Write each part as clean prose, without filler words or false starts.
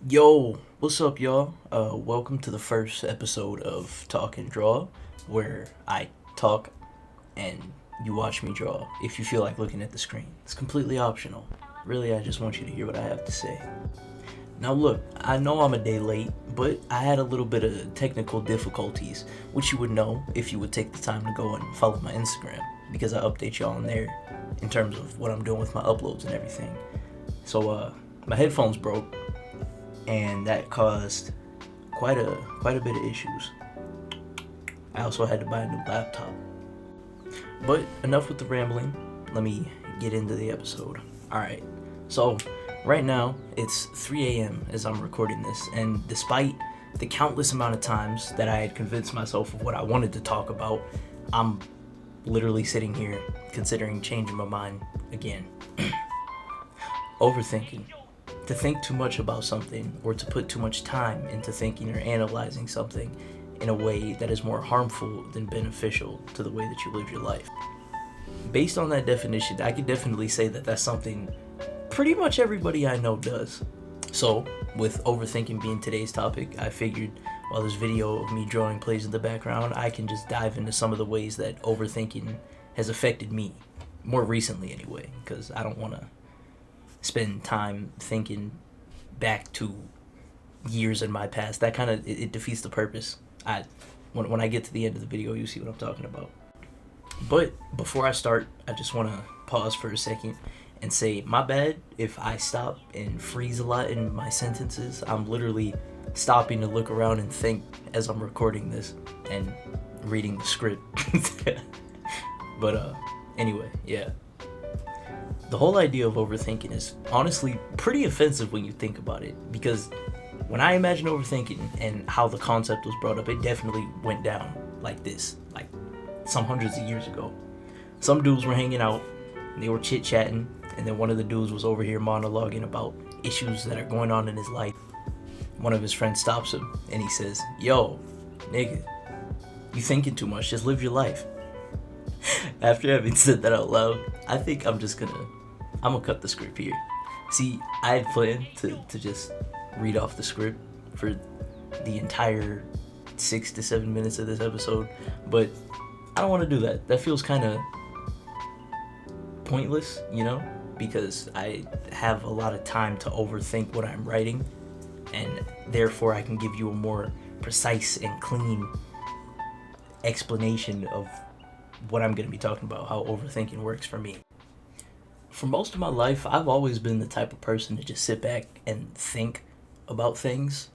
Yo, what's up, y'all? Welcome to the first episode of Talk and Draw, where I talk and you watch me draw if you feel like looking at the screen. It's completely optional. Really, I just want you to hear what I have to say. Now, look, I know I'm a day late, but I had a little bit of technical difficulties, which you would know if you would take the time to go and follow my Instagram, because I update y'all on there in terms of what I'm doing with my uploads and everything. So, my headphones broke and that caused quite a bit of issues. I also had to buy a new laptop. But enough with the rambling. Let me get into the episode. Alright, so right now it's 3 a.m. as I'm recording this, and despite the countless amount of times that I had convinced myself of what I wanted to talk about, I'm literally sitting here considering changing my mind again. Overthinking. To think too much about something, or to put too much time into thinking or analyzing something in a way that is more harmful than beneficial to the way that you live your life. Based on that definition, I could definitely say that that's something pretty much everybody I know does. So, with overthinking being today's topic, I figured while this video of me drawing plays in the background, I can just dive into some of the ways that overthinking has affected me, more recently anyway, because I don't want to spend time thinking back to years in my past. That kind of it defeats the purpose. When I get to the end of the video, you see what I'm talking about. But before I start, I just want to pause for a second and say my bad if I stop and freeze a lot in my sentences. I'm literally stopping to look around and think as I'm recording this and reading the script. But anyway, yeah. The whole idea of overthinking is honestly pretty offensive when you think about it, because when I imagine overthinking and how the concept was brought up, it definitely went down like this, like some hundreds of years ago. Some dudes were hanging out, and they were chit-chatting, and then one of the dudes was over here monologuing about issues that are going on in his life. One of his friends stops him, and he says, "Yo, nigga, you thinking too much, just live your life." After having said that out loud, I think I'm gonna cut the script here. See, I had planned to just read off the script for the entire 6 to 7 minutes of this episode, but I don't want to do that. That feels kind of pointless, because I have a lot of time to overthink what I'm writing, and therefore I can give you a more precise and clean explanation of what I'm going to be talking about, how overthinking works for me. For most of my life, I've always been the type of person to just sit back and think about things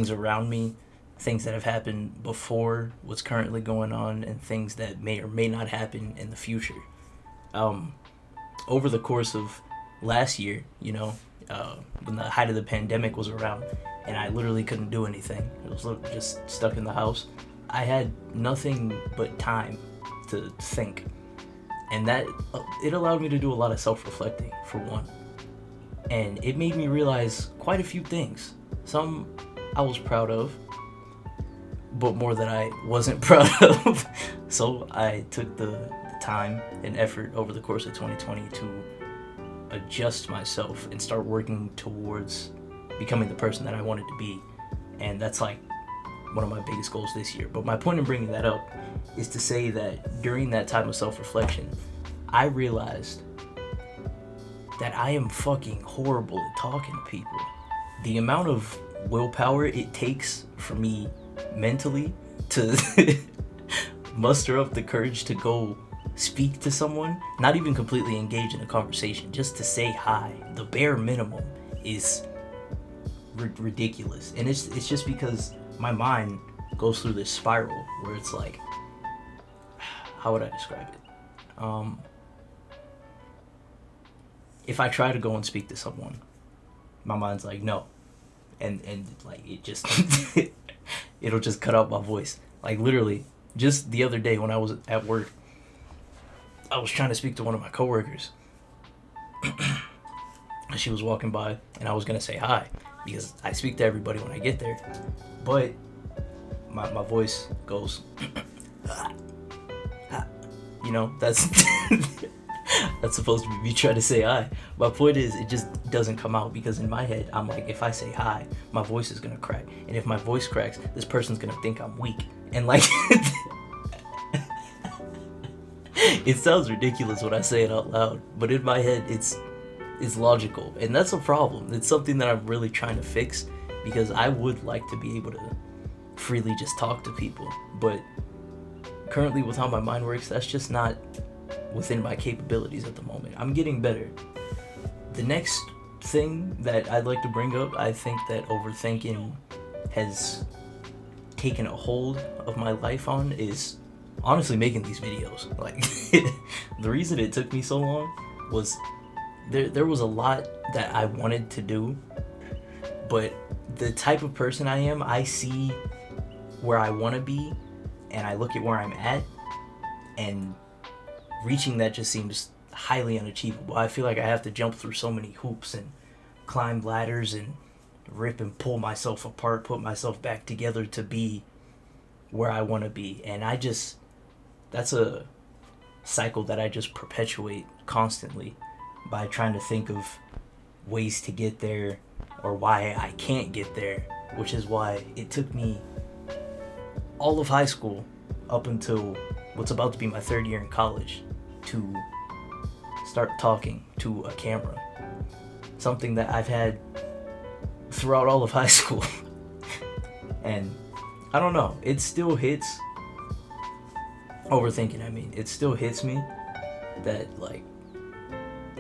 around me, things that have happened before, what's currently going on, and things that may or may not happen in the future. Over the course of last year, when the height of the pandemic was around, and I literally couldn't do anything, I was just stuck in the house, I had nothing but time to think. And that it allowed me to do a lot of self-reflecting, for one. And it made me realize quite a few things. Some I was proud of, but more that I wasn't proud of. So I took the time and effort over the course of 2020 to adjust myself and start working towards becoming the person that I wanted to be. And that's like one of my biggest goals this year. But my point in bringing that up is to say that during that time of self-reflection, I realized that I am fucking horrible at talking to people. The amount of willpower it takes for me mentally to muster up the courage to go speak to someone, not even completely engage in a conversation, just to say hi, the bare minimum, is ridiculous. And it's just because my mind goes through this spiral where it's like, how would I describe it? If I try to go and speak to someone, my mind's like, no. And like, it just, it'll just cut out my voice. Like, literally, just the other day when I was at work, I was trying to speak to one of my coworkers. She was walking by, and I was going to say hi, because I speak to everybody when I get there. But my voice goes, that's That's supposed to be me trying to say hi. My point is, it just doesn't come out because in my head, I'm like, if I say hi, my voice is gonna crack. And if my voice cracks, this person's gonna think I'm weak. And like, it sounds ridiculous when I say it out loud, but in my head, it's logical. And that's a problem. It's something that I'm really trying to fix because I would like to be able to freely just talk to people. But currently, with how my mind works, that's just not within my capabilities at the moment. I'm getting better. The next thing that I'd like to bring up, I think that overthinking has taken a hold of my life on, is honestly making these videos. Like, the reason it took me so long was there was a lot that I wanted to do, but the type of person I am, I see where I want to be and I look at where I'm at, and reaching that just seems highly unachievable. I feel like I have to jump through so many hoops and climb ladders and rip and pull myself apart, put myself back together to be where I want to be. And that's a cycle that I just perpetuate constantly by trying to think of ways to get there or why I can't get there, which is why it took me all of high school up until what's about to be my third year in college to start talking to a camera. Something that I've had throughout all of high school. And I don't know, it still hits, overthinking, I mean, it still hits me that like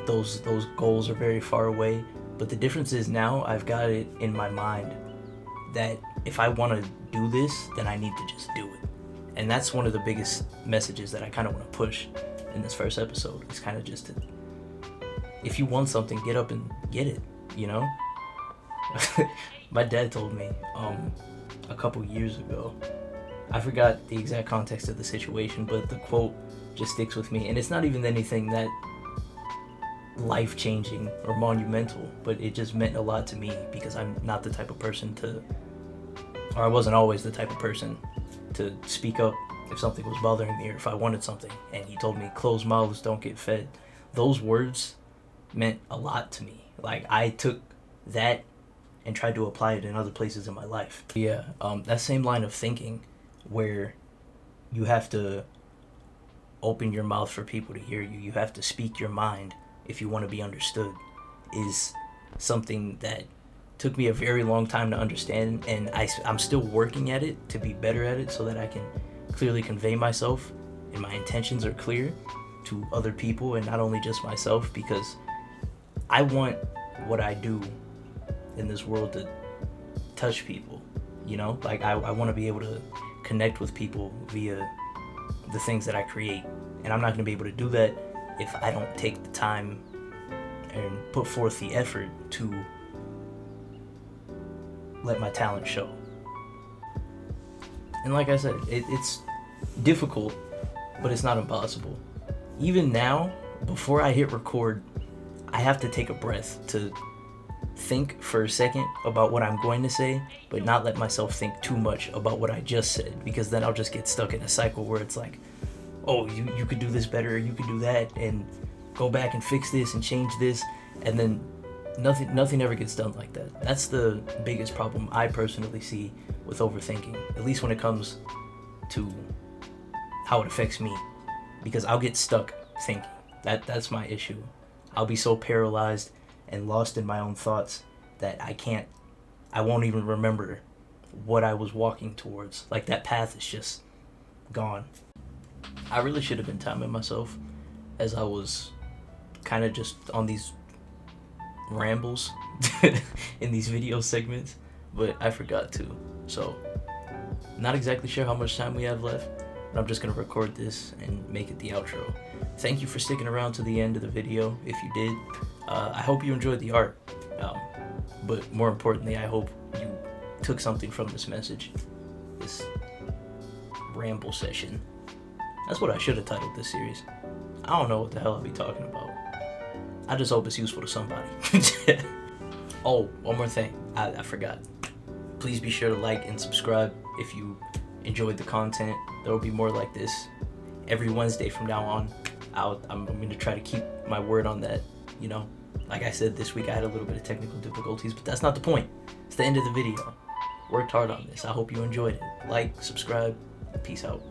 those goals are very far away. But the difference is now I've got it in my mind that if I want to do this, then I need to just do it. And that's one of the biggest messages that I kind of want to push in this first episode. It's kind of just to, if you want something, get up and get it, you know? My dad told me a couple years ago, I forgot the exact context of the situation, but the quote just sticks with me. And it's not even anything that life-changing or monumental, but it just meant a lot to me because I'm not the type of person to, or I wasn't always the type of person to speak up if something was bothering me or if I wanted something. And he told me, closed mouths don't get fed. Those words meant a lot to me. Like, I took that and tried to apply it in other places in my life. Yeah, that same line of thinking where you have to open your mouth for people to hear you, you have to speak your mind if you want to be understood, is something that took me a very long time to understand, and I'm still working at it to be better at it so that I can clearly convey myself and my intentions are clear to other people and not only just myself, because I want what I do in this world to touch people, you know? Like, I want to be able to connect with people via the things that I create, and I'm not going to be able to do that if I don't take the time and put forth the effort to let my talent show. And like I said, it's difficult, but it's not impossible. Even now, before I hit record, I have to take a breath to think for a second about what I'm going to say, but not let myself think too much about what I just said, because then I'll just get stuck in a cycle where it's like, oh, you could do this better, you could do that, and go back and fix this and change this, and then nothing ever gets done like that. That's the biggest problem I personally see with overthinking, at least when it comes to how it affects me, because I'll get stuck thinking. That's my issue. I'll be so paralyzed and lost in my own thoughts that I won't even remember what I was walking towards. Like, that path is just gone. I really should have been timing myself as I was kind of just on these rambles in these video segments, but I forgot to. So, not exactly sure how much time we have left, but I'm just going to record this and make it the outro. Thank you for sticking around to the end of the video, if you did. I hope you enjoyed the art, but more importantly, I hope you took something from this message, this ramble session. That's what I should have titled this series. I don't know what the hell I'll be talking about. I just hope it's useful to somebody. Oh, one more thing. I forgot. Please be sure to like and subscribe if you enjoyed the content. There will be more like this every Wednesday from now on. I'm going to try to keep my word on that. You know, like I said, this week I had a little bit of technical difficulties, but that's not the point. It's the end of the video. Worked hard on this. I hope you enjoyed it. Like, subscribe, peace out.